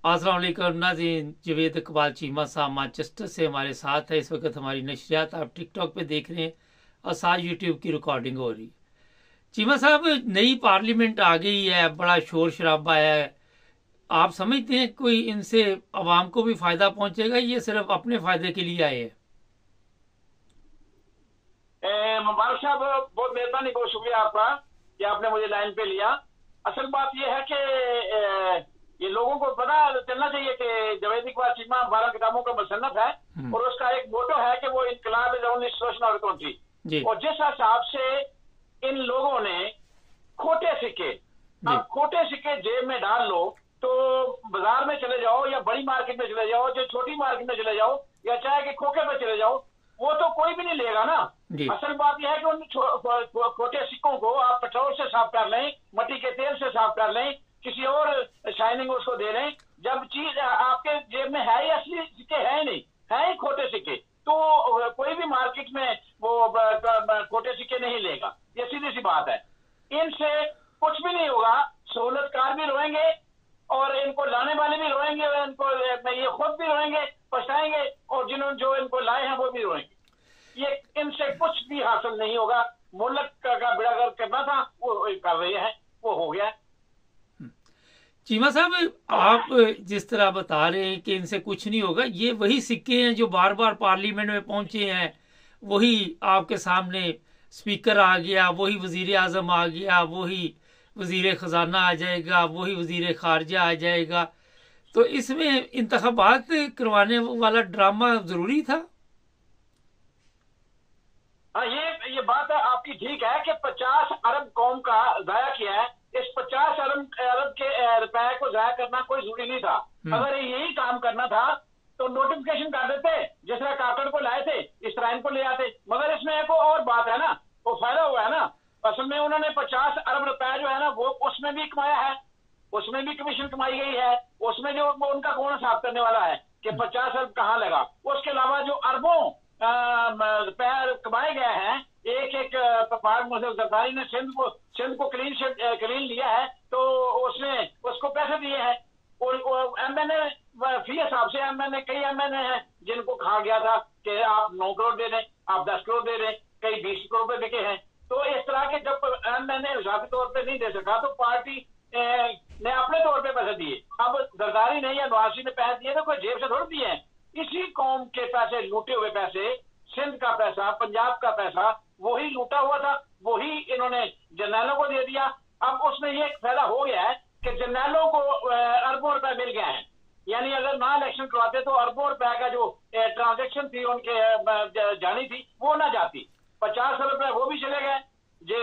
अस्सलाम वालेकुम नाज़रीन, जवेद इकबाल चीमा साहब मैनचेस्टर से हमारे साथ है। इस वक्त हमारी नशरियात आप टिकटॉक पे देख रहे हैं और साथ यूट्यूब की रिकॉर्डिंग हो रही है। चीमा साहब, नई पार्लियामेंट आ गई है, बड़ा शोर शराबा है। आप समझते हैं कोई इनसे अवाम को भी फायदा पहुंचेगा, ये सिर्फ अपने फायदे के लिए आए हैं? मुबारक साहब, बहुत मेहरबानी, बहुत शुक्रिया आपका कि आपने मुझे लाइन पे लिया। असल बात यह है कि ये लोगों को पता चलना चाहिए कि जवेद इकबाल चीमा 12 किताबों का मुसन्नफ है और उसका एक मोटो है कि वो इनकलाब इज ओनली सोशल और कंट्री। और जिस हिसाब से इन लोगों ने खोटे सिक्के, आप खोटे सिक्के जेब में डाल लो तो बाजार में चले जाओ या बड़ी मार्केट में चले जाओ, जो छोटी मार्केट में चले जाओ या चाहे कि खोखे पे चले जाओ, वो तो कोई भी नहीं लेगा ना। असल बात यह है कि उन खोटे सिक्कों को आप पेट्रोल से साफ कर लें, मट्टी के तेल से साफ कर लें, किसी और शाइनिंग उसको दे लें। जब चीज आपके जेब में है ही असली सिक्के है ही नहीं, है ही खोटे सिक्के, तो कोई भी मार्केट में वो खोटे सिक्के नहीं लेगा। ये सीधी सी बात है। इनसे कुछ भी नहीं होगा, सहूलतकार भी रोएंगे और इनको लाने वाले भी रोएंगे और इनको ये खुद भी रोएंगे, पछताएंगे, और जिन्होंने जो इनको लाए हैं वो भी रोएंगे। ये इनसे कुछ भी हासिल नहीं होगा। मुल्क का बेड़ागर्क करना था, वो कर रहे हैं, वो हो गया। चीमा साहब, आप जिस तरह बता रहे हैं कि इनसे कुछ नहीं होगा, ये वही सिक्के हैं जो बार बार पार्लियामेंट में पहुंचे हैं। वही आपके सामने स्पीकर आ गया, वही वजीर आजम आ गया, वही वजीर खजाना आ जाएगा, वही वजीर खारजा आ जाएगा। तो इसमें इंतखाबात करवाने वाला ड्रामा जरूरी था? हाँ, ये बात है आपकी ठीक है कि 50 अरब कौम का जाया किया है। इस 50 अरब के रुपए को जाया करना कोई जरूरी नहीं था। अगर यही काम करना था तो नोटिफिकेशन कर देते, जिस तरह काकड़ को लाए थे इस तरह इनको ले आते। मगर इसमें एक और बात है ना, वो फायदा हुआ है ना। असल में उन्होंने 50 अरब रुपए जो है ना, वो उसमें भी कमाया है, उसमें भी कमीशन कमाई गई है। उसमें जो उनका कौन साफ करने वाला है कि 50 अरब कहाँ लगा। उसके अलावा जो अरबों रुपए कमाए गए हैं, एक एक जरदारी ने सिंध को क्लीन लिया है, तो उसने उसको पैसे दिए हैं। और एमएनए फी हिसाब से एमएनए, कई एमएनए हैं जिनको कहा गया था कि आप 9 करोड़ दे दें, आप 10 करोड़ दे दें, कई 20 करोड़ पे बिके हैं। तो इस तरह के जब एमएनए इजाफी तौर पे नहीं दे सका तो पार्टी ने अपने तौर पे पैसे दिए। अब जरदारी ने या नवाजी ने पैसे दिए तो कोई जेब से थोड़ी दिए हैं। इसी कौम के पैसे, लूटे हुए पैसे, सिंध का पैसा, पंजाब का पैसा, वही लूटा हुआ था, वही इन्होंने जर्नैलों को दे दिया। अब उसमें ये फायदा हो गया है कि जर्नैलों को अरबों रुपए मिल गए हैं। यानी अगर ना इलेक्शन करवाते तो अरबों रुपए का जो ट्रांजेक्शन थी उनके जानी थी वो ना जाती। 50 अरब रुपए वो भी चले गए,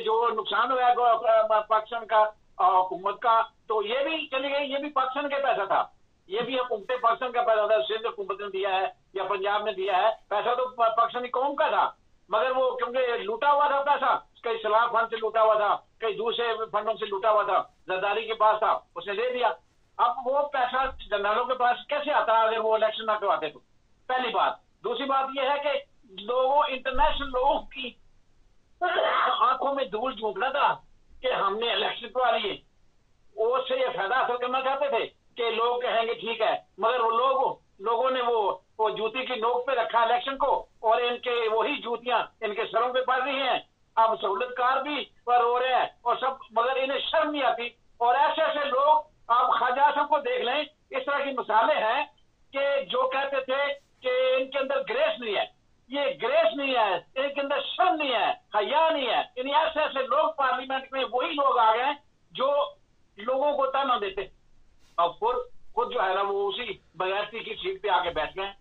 जो नुकसान हुआ है पाकिस्तान का हुकूमत का, तो ये भी चली गई। ये भी पाकिस्तान का पैसा था, ये भी हुकूमत पाकिस्तान का पैसा था। सिंध हुकूमत ने दिया है या पंजाब ने दिया है, पैसा तो पाकिस्तानी कौम का था। मगर वो क्योंकि लूटा हुआ था पैसा, कई सलाह फंड से लूटा हुआ था, कई दूसरे फंडों से लूटा हुआ था, जरदारी के पास था, उसने दे दिया। अब वो पैसा जर्नलों के पास कैसे आता है अगर वो इलेक्शन ना करवाते तो? पहली बात। दूसरी बात यह है कि लोगों, इंटरनेशनल लोगों की आंखों में धूल झोंकना था कि हमने इलेक्शन करवा लिए, उससे ये फायदा हासिल करना चाहते थे कि लोग कहेंगे ठीक है। मगर वो लोगों ने वो जूती की नोक पे रखा इलेक्शन को, और इनके वही जूतियां इनके सरों पे पड़ रही हैं। अब सहूलतकार भी पर हो रहे हैं और सब, मगर इन्हें शर्म नहीं आती। और ऐसे ऐसे लोग, आप ख्वाजा आजम को देख लें, इस तरह की मिसालें हैं कि जो कहते थे कि इनके अंदर ग्रेस नहीं है, ये ग्रेस नहीं है, इनके अंदर शर्म नहीं है, हया नहीं है। इन ऐसे ऐसे लोग पार्लियामेंट में वही लोग आ गए जो लोगों को ताना देते, और खुद जो है ना वो उसी बगैरती की सीट पे आके बैठ गए।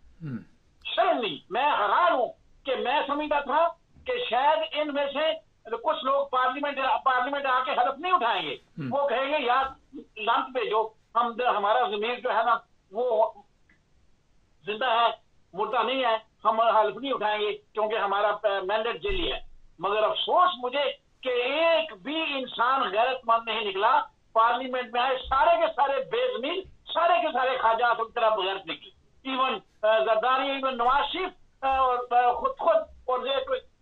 शर्म नहीं। मैं हैरान हूं कि मैं समझता था कि शायद इनमें से कुछ लोग पार्लियामेंट आके हलफ नहीं उठाएंगे। वो कहेंगे यार लांत भेजो, हमारा जमीर जो है ना वो जिंदा है, मुर्दा नहीं है, हम हलफ नहीं उठाएंगे क्योंकि हमारा मैंडेट जेली है। मगर अफसोस मुझे कि एक भी इंसान गैरतमंद नहीं निकला। पार्लियामेंट में आए सारे के सारे बेजमीन, सारे के सारे ख्वाजा आजम की तरह बगैर निकले। इवन जरदारी, इवन नवाज शरीफ खुद और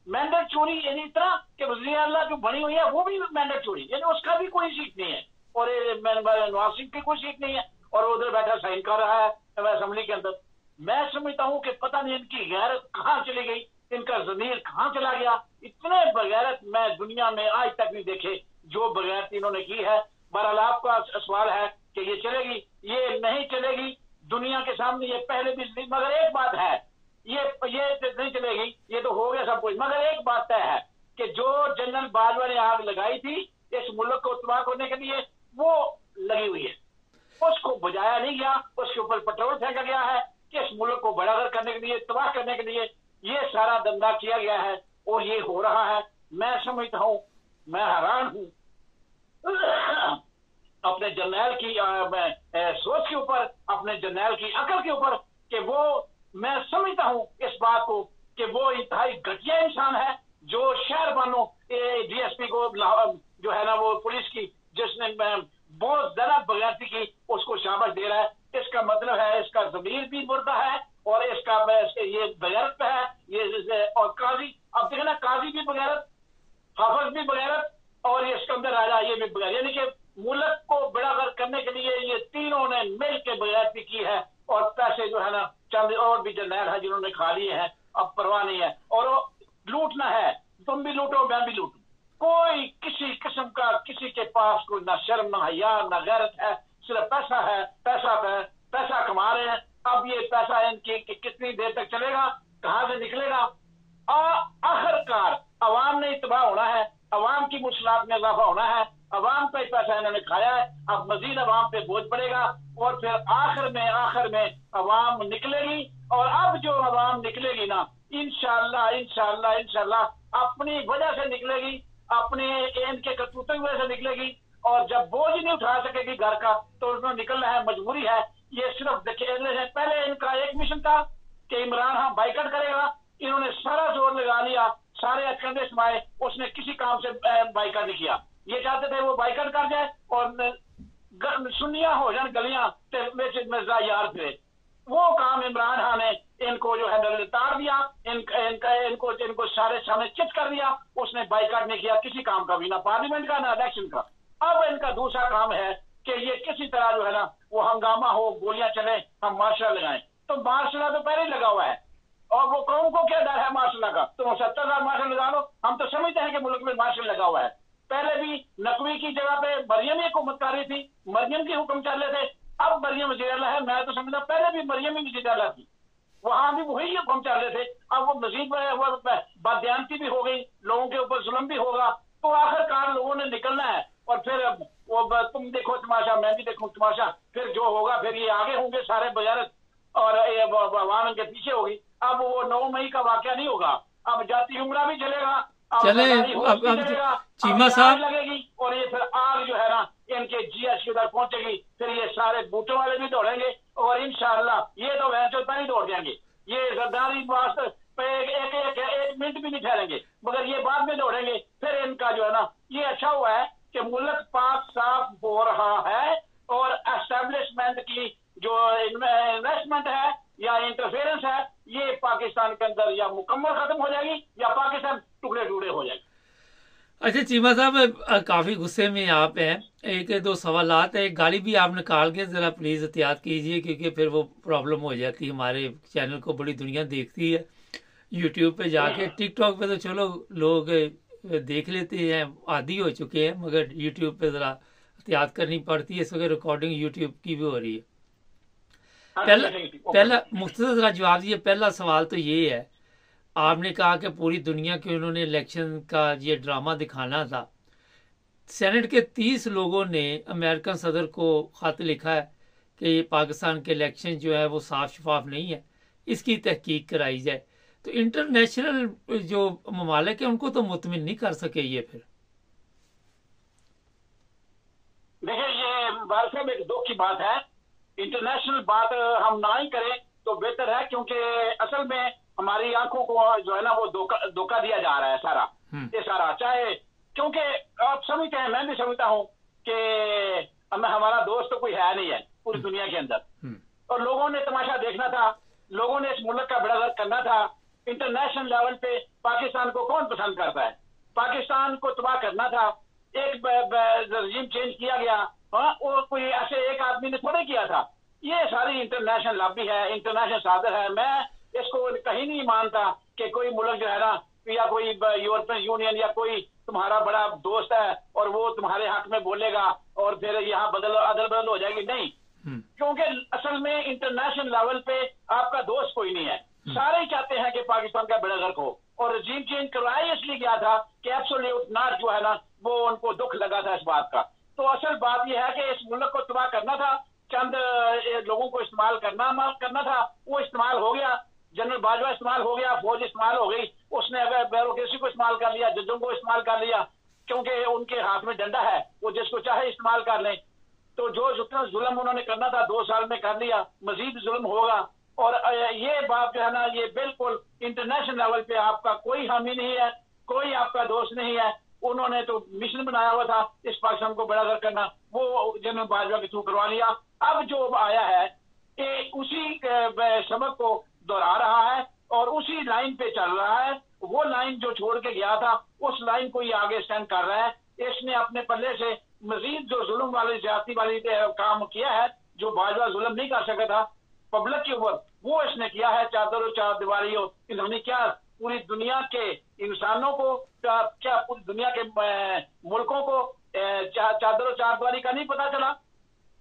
मैंडेट चोरी, यानी इतना कि वज़ीर आला जो बनी हुई है वो भी मैंडेट चोरी, यानी उसका भी कोई सीट नहीं है, और नवाज शरीफ की कोई सीट नहीं है। और उधर बैठा साइन कर रहा है असेंबली के अंदर। मैं समझता हूँ कि पता नहीं इनकी गैरत कहाँ चली गई, इनका जमीर कहाँ चला गया। इतने बगैरत मैं दुनिया में आज तक नहीं देखे जो बगैरती इन्होंने की है। बहरहाल आपका सवाल है कि ये चलेगी, ये नहीं चलेगी दुनिया के सामने, ये पहले भी। मगर एक बात है, ये नहीं चलेगी, ये तो हो गया सब कुछ। मगर एक बात तय है कि जो जनरल बाजवा ने आग लगाई थी इस मुल्क को तबाह करने के लिए, वो लगी हुई है, उसको बुझाया नहीं गया, उसके ऊपर पेट्रोल फेंका गया है कि इस मुल्क को बड़ा करने के लिए, तबाह करने के लिए ये सारा धंधा किया गया है और ये हो रहा है। मैं समझता हूं, मैं हैरान हूं अपने जर्नैल की सोच के ऊपर, अपने जर्नैल की अकल के ऊपर, कि वो, मैं समझता हूं इस बात को कि वो इंतहाई घटिया इंसान है जो शहर बानो डीएसपी को जो है ना वो पुलिस की जिसने बहुत ज्यादा बगैरती की उसको शाबाश दे रहा है। इसका मतलब है इसका जमीर भी मुर्दा है और इसका ये बगैरत पे है ये। और काजी, अब देखे ना, काजी भी बगैरत, हाफिज भी बगैरत और ये सिकंदर राजा ये भी बगैरत, यानी कि मुल्क को बेड़ागर करने के लिए ये तीनों ने मिल के बगैरती की है। और पैसे जो है ना चंद और भी जर्नैल है जिन्होंने खा लिए हैं, अब परवाह नहीं है। और लूटना है, तुम भी लूटो मैं भी लूटू, कोई किसी किस्म का किसी के पास कोई ना शर्म ना हया ना गैरत है, सिर्फ पैसा है, पैसा कमा रहे हैं। अब ये पैसा इनकी कितनी देर तक चलेगा, कहां से निकलेगा? आखिरकार अवाम ने तबाह होना है, अवाम की मुश्किलात में इजाफा होना है, अवाम का पैसा इन्होंने खाया है, अब मजीद अवाम पे बोझ पड़ेगा और फिर आखिर में अवाम निकलेगी। और अब जो अवाम निकलेगी ना, इंशाअल्लाह अपनी वजह से निकलेगी, अपने इनके करतूतों की वजह से निकलेगी। और जब बोझ नहीं उठा सकेगी घर का तो उसमें निकलना है, मजबूरी है। ये सिर्फ देखिए, पहले इनका एक मिशन था कि इमरान खान बाइकआउट करेगा, इन्होंने सारा जोर लगा लिया, सारे अचकंदे समाए, उसने किसी काम से बाइकआउट नहीं किया। ये चाहते थे वो बाइकआउट कर जाए और सुनिया हो जाए गलियां मिर्जा यार फिरे। वो काम इमरान खान ने इनको जो है तार दिया, इनको सारे सामने चित कर दिया। उसने बाइकआउट नहीं किया किसी काम का भी, ना पार्लियामेंट का ना इलेक्शन का। अब इनका दूसरा काम है कि ये किसी तरह जो है ना वो हंगामा हो, गोलियां चले, हम मार्शल लगाएं। तो मार्शल तो पहले ही लगा हुआ है और वो कौन को क्या डर है मार्शल का? तुम 70,000 मार्शल लगा लो, हम तो समझते हैं कि मुल्क में मार्शल लगा हुआ है। पहले भी नकवी की जगह पे मरियम ही हुकूमत कर रही थी, मरियम के हुक्म चल रहे थे। अब मरियम वज़ीर है, मैं तो समझता पहले भी मरियम ही वज़ीर थी, वहां भी वही हुक्म चल रहे थे। अब वो मजीद बदयांती भी हो गई, लोगों के ऊपर जुल्म भी होगा, तो आखिरकार लोगों ने निकलना है। और फिर वो तुम देखो तमाशा, मैं भी देखूं तमाशा, फिर जो होगा फिर ये आगे होंगे सारे बजारत और अवाम के पीछे होगी। अब वो 9 मई का वाकया नहीं होगा, अब जाती उम्रा भी चलेगा, चले अब चीमा साहब लगेगी और ये फिर आग जो है ना इनके जीएस की उधर पहुंचेगी। फिर ये सारे बूटों वाले भी दौड़ेंगे और इंशाअल्लाह ये तो वैसे पहले दौड़ जाएंगे। ये जरदारी वास्ते एक मिनट भी नहीं ठहरेंगे, मगर ये बाद में दौड़ेंगे। फिर इनका जो है ना ये अच्छा हुआ है कि मुल्क पाक साफ हो रहा है और एस्टेब्लिशमेंट की जो इन्वेस्टमेंट है या इंटरफेरेंस है ये पाकिस्तान के अंदर या मुकम्मल खत्म हो जाएगी या पाकिस्तान टुकड़े टुकड़े हो जाएगी। अच्छा चीमा साहब, काफी गुस्से में आप हैं, एक दो सवालात है, गाली भी आप निकाल के जरा प्लीज एहतियात कीजिए क्योंकि फिर वो प्रॉब्लम हो जाती है। हमारे चैनल को बड़ी दुनिया देखती है, यूट्यूब पे जाके, टिकटॉक पे तो चलो लोग देख लेते हैं, आदी हो चुके हैं, मगर यूट्यूब पे जरा एहतियात करनी पड़ती है। इस वक्त रिकॉर्डिंग यूट्यूब की भी हो रही है। पहला मुख्तसर जरा जवाब दिए। पहला सवाल तो ये है, आपने कहा कि पूरी दुनिया के उन्होंने इलेक्शन का ये ड्रामा दिखाना था। सेनेट के 30 लोगों ने अमेरिकन सदर को खत लिखा है कि ये पाकिस्तान के इलेक्शन जो है वो साफ शफाफ नहीं है, इसकी तहकीक कराई जाए। तो इंटरनेशनल जो ममालिक है उनको तो मुतमिन नहीं कर सके ये। फिर देखिए ये बाल साहब एक दुख की बात है, इंटरनेशनल बात हम ना ही करें तो बेहतर है, क्योंकि असल में हमारी आंखों को जो है ना वो धोखा दिया जा रहा है सारा ये सारा। चाहे क्योंकि आप समझते हैं, मैं भी समझता हूँ कि हमारा दोस्त तो कोई है नहीं है पूरी दुनिया के अंदर, और लोगों ने तमाशा देखना था, लोगों ने इस मुल्क का बेड़ागर्क करना था। इंटरनेशनल लेवल पे पाकिस्तान को कौन पसंद करता है? पाकिस्तान को तबाह करना था। एक रजीम चेंज किया गया, हाँ, वो कोई ऐसे एक आदमी ने थोड़े किया था। ये सारी इंटरनेशनल लॉबी है, इंटरनेशनल सादर है। मैं इसको कहीं नहीं मानता कि कोई मुल्क जो है ना, या कोई यूरोपियन यूनियन या कोई तुम्हारा बड़ा दोस्त है और वो तुम्हारे हक में बोलेगा और फिर यहाँ अदल बदल हो जाएगी, नहीं। क्योंकि असल में इंटरनेशनल लेवल पे आपका दोस्त कोई नहीं है। सारे ही चाहते हैं कि पाकिस्तान का बेड़ा गर्क हो, और रजीम चेंज करवाया इसलिए गया था कि एब्सोल्यूट नॉट जो है ना, वो उनको दुख लगा था इस बात का। तो असल बात यह है कि इस मुल्क को तबाह करना था, चंद लोगों को इस्तेमाल करना था, वो इस्तेमाल हो गया। जनरल बाजवा इस्तेमाल हो गया, फौज इस्तेमाल हो गई, उसने अगर ब्यूरोक्रेसी को इस्तेमाल कर लिया, जजों को इस्तेमाल कर लिया, क्योंकि उनके हाथ में डंडा है, वो जिसको चाहे इस्तेमाल कर लें। तो जो जितना जुल्म उन्होंने करना था 2 साल में कर लिया, मजीद जुल्म होगा। और ये बात जो है ना, ये बिल्कुल इंटरनेशनल लेवल पे आपका कोई हामी नहीं है, कोई आपका दोस्त नहीं है। उन्होंने तो मिशन बनाया हुआ था इस पाकिस्तान को बड़ा करना, वो जनरल बाजवा के थ्रू करवा लिया। अब जो आया है कि उसी सबक को दोहरा रहा है और उसी लाइन पे चल रहा है। वो लाइन जो छोड़ के गया था, उस लाइन को ये आगे स्टैंड कर रहा है। इसने अपने पल्ले से मजीद जो जुल्म वाली ज्यादती वाली काम किया है, जो बाजवा जुल्म नहीं कर सका था पब्लिक के ऊपर, वो इसने किया है। चादर और चार दीवारी हो, इन्होंने क्या पूरी दुनिया के इंसानों को, क्या पूरी दुनिया के मुल्कों को चादर और चार दीवारी का नहीं पता चला?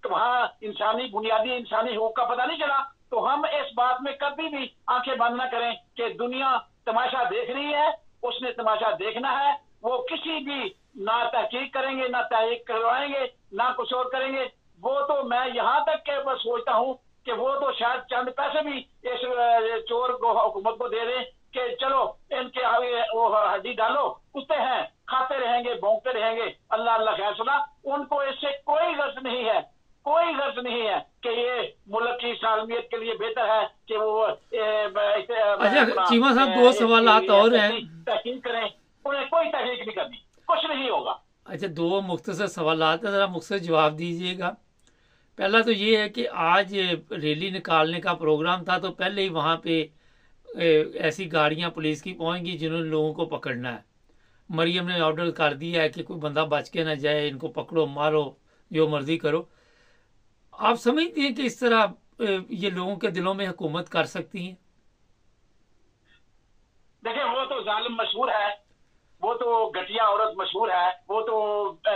तो वहां बुनियादी इंसानी हकूक का पता नहीं चला? तो हम इस बात में कभी भी आंखें बंद न करें कि दुनिया तमाशा देख रही है, उसने तमाशा देखना है। वो किसी भी ना तहकीक करेंगे, ना तहकीक करवाएंगे, ना कुछ और करेंगे। वो तो मैं यहाँ तक के बस सोचता हूँ कि वो तो शायद चंद पैसे भी इस चोर को, हुकूमत को दे दें कि चलो इनके आगे वो हड्डी डालो, कुत्ते हैं, खाते रहेंगे, भौंकते रहेंगे, अल्लाह अल्लाह खैर सुना। उनको इससे कोई गर्ज नहीं है, कोई गर्ज नहीं है कि ये मुल्क की सालमियत के लिए बेहतर है कि वो अच्छा चीमा साहब, 2 सवालात और हैं, तहकीक करें। उन्हें कोई तहकीक नहीं करनी, कुछ नहीं होगा। अच्छा, 2 मुख्तसर सवालात है, जरा मुख्तसर जवाब दीजिएगा। पहला तो ये है कि आज रैली निकालने का प्रोग्राम था, तो पहले ही वहाँ पे ऐसी गाड़ियाँ पुलिस की पहुँच गई जिन्होंने लोगों को पकड़ना है। मरियम ने ऑर्डर कर दिया है कि कोई बंदा बच के ना जाए, इनको पकड़ो, मारो, जो मर्जी करो। आप समझती हैं कि इस तरह ये लोगों के दिलों में हुकूमत कर सकती हैं? देखिए, वो तो जालिम मशहूर है, वो तो घटिया औरत मशहूर है, वो तो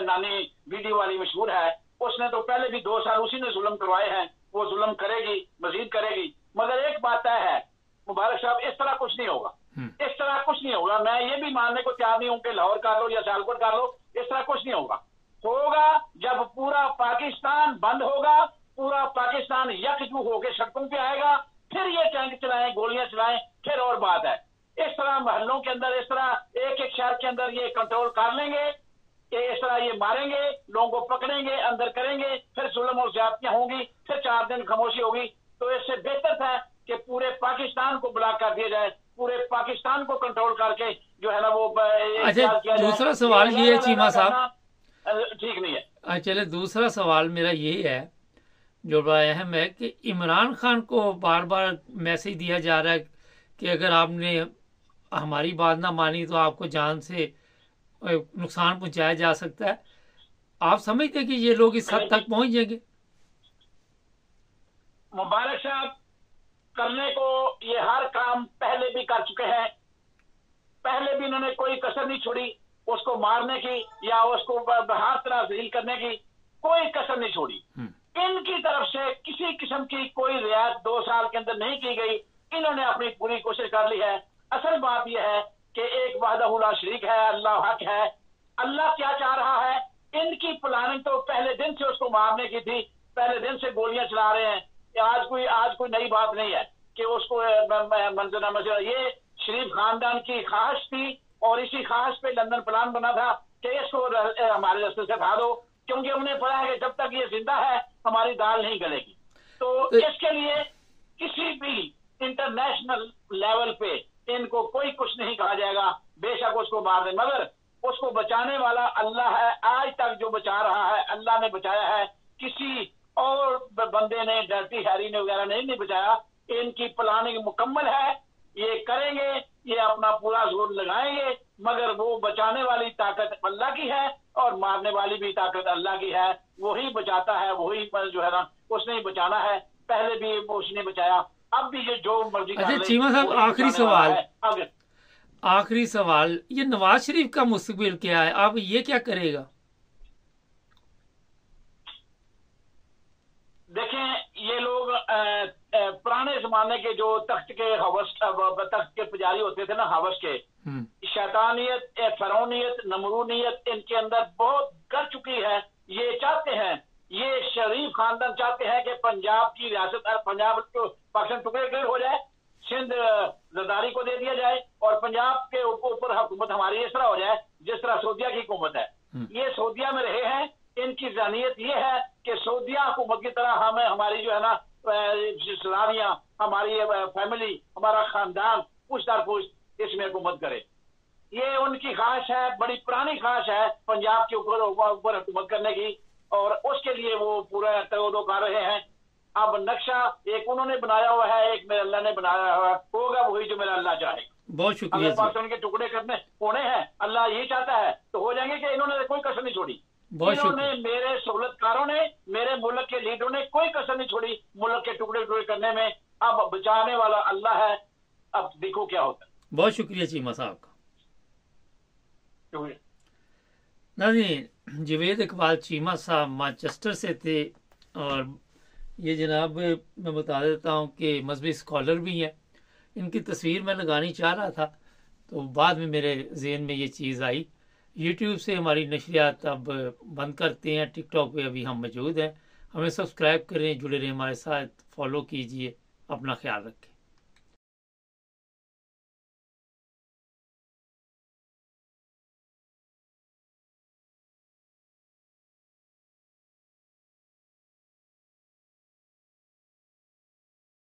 नानी वीडियो वाली मशहूर है। उसने तो पहले भी 2 साल उसी ने जुल्म करवाए हैं, वो जुल्म करेगी, मजीद करेगी। मगर एक बात तय है मुबारक साहब, इस तरह कुछ नहीं होगा, इस तरह कुछ नहीं होगा। मैं ये भी मानने को तैयार नहीं हूं कि लाहौर कर लो या सियालकोट कर लो, इस तरह कुछ नहीं होगा। होगा जब पूरा पाकिस्तान बंद होगा, पूरा पाकिस्तान यकजू होकर सड़कों पे आएगा, फिर ये टैंक चलाएं, गोलियां चलाएं, फिर और बात है। इस तरह मोहल्लों के अंदर, इस तरह एक एक शहर के अंदर ये कंट्रोल कर लेंगे कि इस तरह ये मारेंगे, लोगों को पकड़ेंगे, अंदर करेंगे, फिर जुल्म और ज्यादतियां होंगी, फिर 4 दिन खामोशी होगी। तो इससे बेहतर था कि पूरे पाकिस्तान को ब्लॉक कर दिया जाए, पूरे पाकिस्तान को कंट्रोल करके जो है ना वो अच्छा, दूसरा सवाल ये है चीमा साहब, ठीक नहीं है। चले दूसरा सवाल मेरा ये है जो बड़ा अहम है कि इमरान खान को बार बार मैसेज दिया जा रहा है कि अगर आपने हमारी बात ना मानी तो आपको जान से नुकसान पहुंचाया जा सकता है। आप समझते हैं कि ये लोग इस हद तक पहुंच जाएंगे? मुबारक साहब करने को ये हर काम पहले भी कर चुके हैं, पहले भी इन्होंने कोई कसर नहीं छोड़ी उसको मारने की या उसको हर तरह जलील करने की, कोई कसर नहीं छोड़ी। इनकी तरफ से किसी किस्म की कोई रियायत 2 साल के अंदर नहीं की गई। इन्होंने अपनी पूरी कोशिश कर ली है। असल बात यह है कि एक वहदहू ला शरीक है, अल्लाह हक है। अल्लाह क्या चाह रहा है? इनकी प्लानिंग तो पहले दिन से उसको मारने की थी, पहले दिन से गोलियां चला रहे हैं। आज कोई नई बात नहीं है कि उसको मंजूर मजूर। ये शरीफ खानदान की ख्वाहिश थी और इसी ख्वाहिश पे लंदन प्लान बना था कि इसको हमारे रास्ते से हटा दो, क्योंकि उन्हें पता है कि जब तक ये जिंदा है हमारी दाल नहीं गलेगी। तो इसके लिए किसी भी इंटरनेशनल लेवल पे इनको कोई कुछ नहीं कहा जाएगा। बेशक उसको मार दे, मगर उसको बचाने वाला अल्लाह है। आज तक जो बचा रहा है अल्लाह ने बचाया है, किसी और बंदे ने, डर्टी हैरी ने वगैरह नहीं बचाया। इनकी प्लानिंग मुकम्मल है, ये करेंगे, ये अपना पूरा जोर लगाएंगे, मगर वो बचाने वाली ताकत अल्लाह की है। और मारने वाली भी ताकत अल्लाह की है, वही बचाता है, वही जो है ना उसने ही बचाना है, पहले भी उसने बचाया, अब भी ये जो मर्जी कर ले। अच्छा चीमा साहब, आखिरी सवाल, ये नवाज शरीफ का मुस्तकबिल क्या है? अब ये क्या करेगा? देखें, ये लोग पुराने जमाने के जो तख्त के पुजारी होते थे ना, हवस के, शैतानियत, फरौनियत, नमरूनियत इनके अंदर बहुत कर चुकी है। ये चाहते हैं, ये शरीफ खानदान चाहते हैं कि पंजाब की रियासत, पंजाब को पाकिस्तान टुकड़े हो जाए, सिंध जरदारी को दे दिया जाए और पंजाब के ऊपर हुकूमत हमारी इस तरह हो जाए जिस तरह सऊदिया की हुकूमत है। ये सऊदिया में रहे हैं, इनकी जहनीत ये है कि सऊदिया हुकूमत की तरह हमें, हमारी जो है ना सलामियां, हमारी फैमिली, हमारा खानदान पूछ दर पूछ इसमें हुकूमत करे। ये उनकी ख्वाहिश है, बड़ी पुरानी ख्वाहिश है पंजाब के ऊपर हुकूमत करने की, और उसके लिए वो पूरा तगदो कर रहे हैं। अब नक्शा एक उन्होंने बनाया हुआ है, एक मेरे अल्लाह ने बनाया हुआ होगा, वही जो मेरा अल्लाह चाहे। बहुत शुक्रिया। अगर पाकिस्तान के टुकड़े करने होने हैं, अल्लाह यही चाहता है तो हो जाएंगे, कि इन्होंने कोई कसर नहीं छोड़ी। इन्होंने, मेरे सहूलतकारों ने, मेरे मुल्क के लीडरों ने कोई कसर नहीं छोड़ी मुल्क के टुकड़े टुकड़े करने में। अब बचाने वाला अल्लाह है, अब देखो क्या होता है। बहुत शुक्रिया चीमा साहब का। नाज़रीन, जावेद इकबाल चीमा साहब मैनचेस्टर से थे, और ये जनाब मैं बता देता हूँ कि मजहबी स्कॉलर भी हैं। इनकी तस्वीर मैं लगानी चाह रहा था, तो बाद में मेरे जहन में ये चीज़ आई। यूट्यूब से हमारी नशरियात अब बंद करते हैं, टिकटॉक पे अभी हम मौजूद हैं। हमें सब्सक्राइब करें, जुड़े रहें हमारे साथ, फॉलो कीजिए, अपना ख्याल रखें।